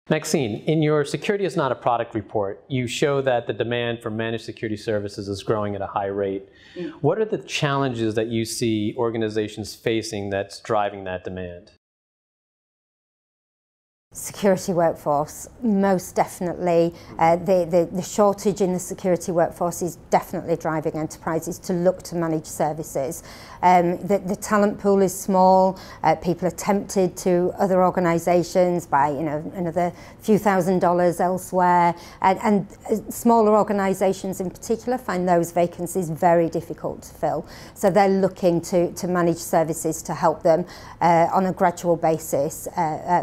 Maxine, in your Security is Not a Product report, you show that the demand for managed security services is growing at a high rate. What are the challenges that you see organizations facing that's driving that demand? Security workforce, most definitely. The shortage in the security workforce is definitely driving enterprises to look to managed services. The talent pool is small. People are tempted to other organisations by another few $1,000s elsewhere, and smaller organisations in particular find those vacancies very difficult to fill. So they're looking to managed services to help them on a gradual basis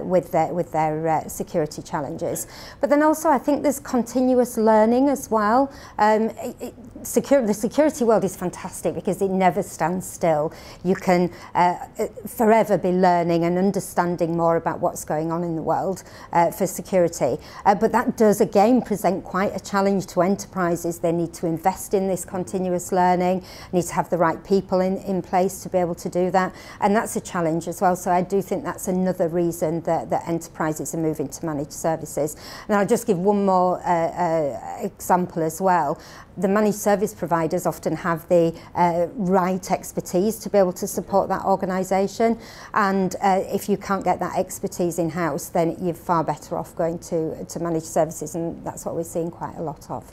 with their security challenges. But then also I think there's continuous learning as well. The security world is fantastic because it never stands still. You can forever be learning and understanding more about what's going on in the world for security. But that does again present quite a challenge to enterprises. They need to invest in this continuous learning, need to have the right people in place to be able to do that, and that's a challenge as well. So I do think that's another reason that enterprises are moving to managed services. And I'll just give one more example as well. The managed service providers often have the right expertise to be able to support that organisation, and if you can't get that expertise in-house, then you're far better off going to managed services, and that's what we're seeing quite a lot of.